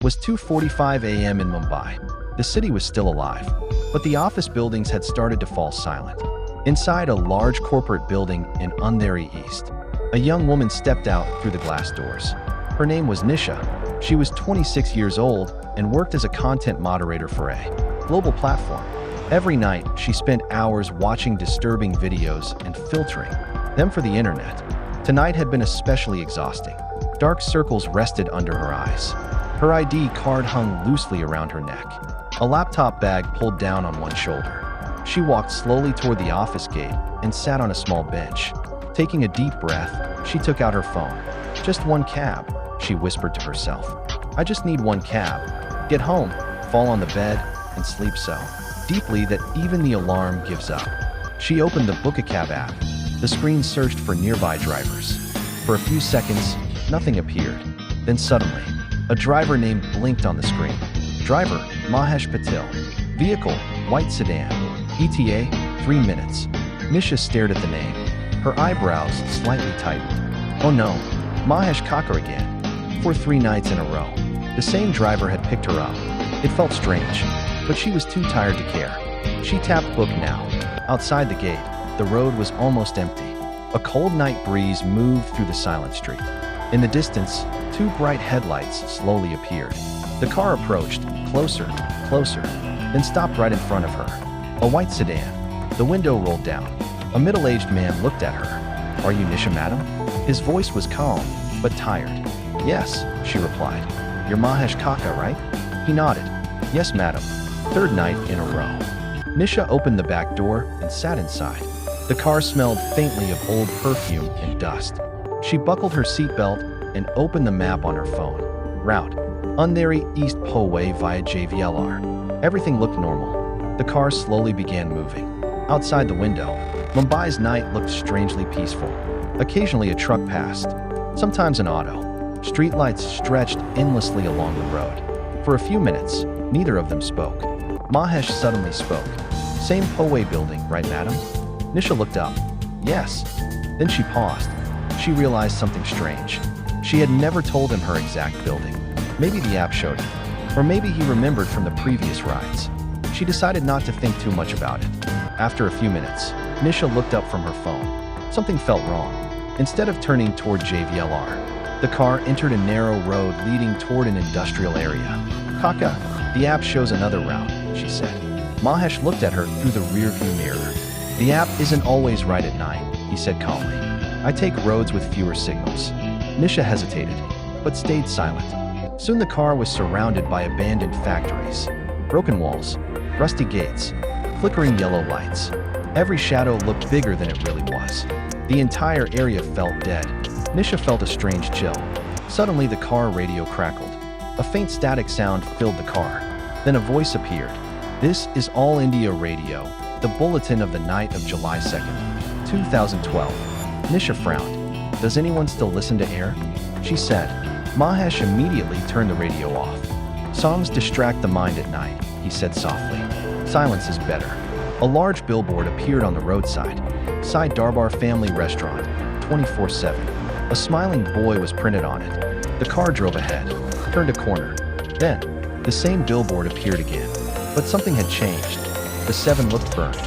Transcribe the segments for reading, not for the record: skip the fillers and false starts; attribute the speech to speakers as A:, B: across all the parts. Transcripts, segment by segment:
A: was 2:45 a.m. in Mumbai. The city was still alive, but the office buildings had started to fall silent. Inside a large corporate building in Andheri East, a young woman stepped out through the glass doors. Her name was Nisha. She was 26 years old and worked as a content moderator for a global platform. Every night, she spent hours watching disturbing videos and filtering them for the internet. Tonight had been especially exhausting. Dark circles rested under her eyes. Her ID card hung loosely around her neck. A laptop bag pulled down on one shoulder. She walked slowly toward the office gate and sat on a small bench. Taking a deep breath, she took out her phone. "Just one cab," she whispered to herself. "I just need one cab. Get home, fall on the bed, and sleep so deeply that even the alarm gives up." She opened the Book a Cab app. The screen searched for nearby drivers. For a few seconds, nothing appeared. Then suddenly, a driver name blinked on the screen. Driver, Mahesh Patil. Vehicle, white sedan. ETA, 3 minutes. Nisha stared at the name. Her eyebrows slightly tightened. Oh no, Mahesh Kaka again. For 3 nights in a row. The same driver had picked her up. It felt strange, but she was too tired to care. She tapped Book Now. Outside the gate, the road was almost empty. A cold night breeze moved through the silent street. In the distance, 2 bright headlights slowly appeared. The car approached, closer, closer, then stopped right in front of her. A white sedan. The window rolled down. A middle-aged man looked at her. "Are you Nisha, madam?" His voice was calm, but tired. "Yes," she replied. "You're Mahesh Kaka, right?" He nodded. "Yes, madam. 3rd night in a row." Nisha opened the back door and sat inside. The car smelled faintly of old perfume and dust. She buckled her seatbelt and opened the map on her phone. Route: Andheri East Poway via JVLR. Everything looked normal. The car slowly began moving. Outside the window, Mumbai's night looked strangely peaceful. Occasionally a truck passed, sometimes an auto. Streetlights stretched endlessly along the road. For a few minutes, neither of them spoke. Mahesh suddenly spoke. "Same Poway building, right, madam?" Nisha looked up. "Yes." Then she paused. She realized something strange. She had never told him her exact building. Maybe the app showed him, or maybe he remembered from the previous rides. She decided not to think too much about it. After a few minutes, Nisha looked up from her phone. Something felt wrong. Instead of turning toward JVLR, the car entered a narrow road leading toward an industrial area. "Kaka, the app shows another route," she said. Mahesh looked at her through the rearview mirror. "The app isn't always right at night," he said calmly. "I take roads with fewer signals." Nisha hesitated, but stayed silent. Soon the car was surrounded by abandoned factories. Broken walls, rusty gates, flickering yellow lights. Every shadow looked bigger than it really was. The entire area felt dead. Nisha felt a strange chill. Suddenly the car radio crackled. A faint static sound filled the car. Then a voice appeared. "This is All India Radio, the bulletin of the night of July 2nd, 2012. Nisha frowned. "Does anyone still listen to air?" she said. Mahesh immediately turned the radio off. "Songs distract the mind at night," he said softly. "Silence is better." A large billboard appeared on the roadside. Sai Darbar Family Restaurant, 24/7. A smiling boy was printed on it. The car drove ahead, turned a corner. Then, the same billboard appeared again. But something had changed. The 7 looked burned.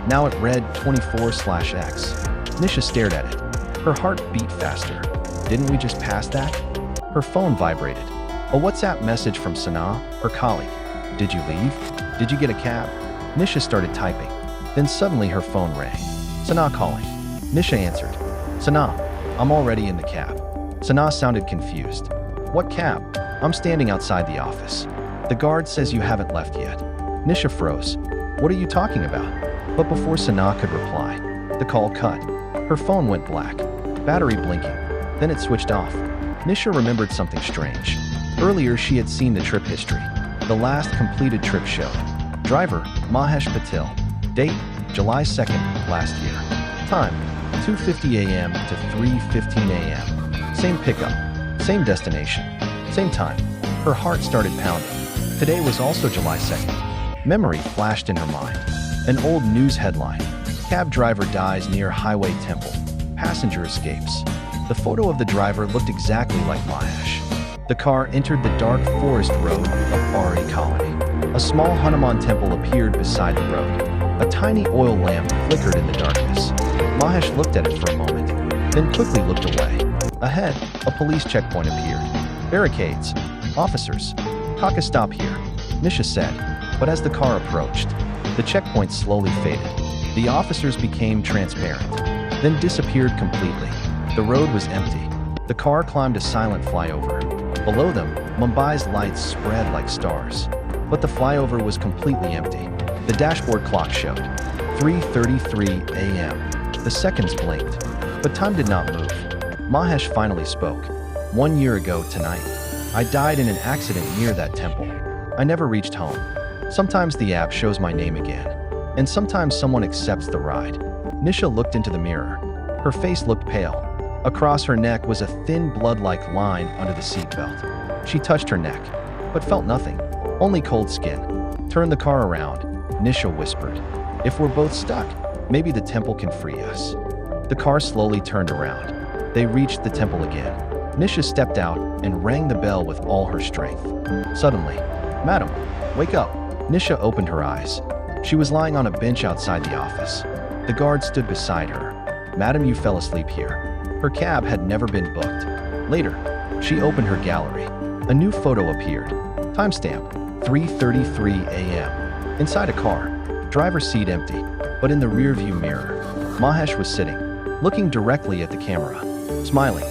A: Now it read 24/X. Nisha stared at it. Her heart beat faster. Didn't we just pass that? Her phone vibrated. A WhatsApp message from Sana, her colleague. "Did you leave? Did you get a cab?" Nisha started typing. Then suddenly her phone rang. Sana calling. Nisha answered. "Sana, I'm already in the cab." Sana sounded confused. "What cab? I'm standing outside the office. The guard says you haven't left yet." Nisha froze. "What are you talking about?" But before Sana could reply, the call cut. Her phone went black, battery blinking. Then it switched off. Nisha remembered something strange. Earlier she had seen the trip history. The last completed trip showed. Driver, Mahesh Patil. Date, July 2nd, last year. Time, 2:50 a.m. to 3:15 a.m. Same pickup, same destination, same time. Her heart started pounding. Today was also July 2nd. Memory flashed in her mind. An old news headline. Cab driver dies near highway temple. Passenger escapes. The photo of the driver looked exactly like Mahesh. The car entered the dark forest road of Ari Colony. A small Hanuman temple appeared beside the road. A tiny oil lamp flickered in the darkness. Mahesh looked at it for a moment, then quickly looked away. Ahead, a police checkpoint appeared. Barricades. Officers. Kaka, stop here, Nisha said, but as the car approached, the checkpoint slowly faded. The officers became transparent, then disappeared completely. The road was empty. The car climbed a silent flyover. Below them, Mumbai's lights spread like stars. But the flyover was completely empty. The dashboard clock showed 3:33 a.m. The seconds blinked, but time did not move. Mahesh finally spoke. 1 year ago tonight, I died in an accident near that temple. I never reached home. Sometimes the app shows my name again, and sometimes someone accepts the ride. Nisha looked into the mirror. Her face looked pale. Across her neck was a thin blood-like line under the seatbelt. She touched her neck, but felt nothing, only cold skin. Turn the car around, Nisha whispered. If we're both stuck, maybe the temple can free us. The car slowly turned around. They reached the temple again. Nisha stepped out and rang the bell with all her strength. Suddenly, "Madam, wake up." Nisha opened her eyes. She was lying on a bench outside the office. The guard stood beside her. "Madam, you fell asleep here." Her cab had never been booked. Later, she opened her gallery. A new photo appeared. Timestamp, 3:33 a.m. Inside a car, driver's seat empty, but in the rearview mirror, Mahesh was sitting, looking directly at the camera, smiling.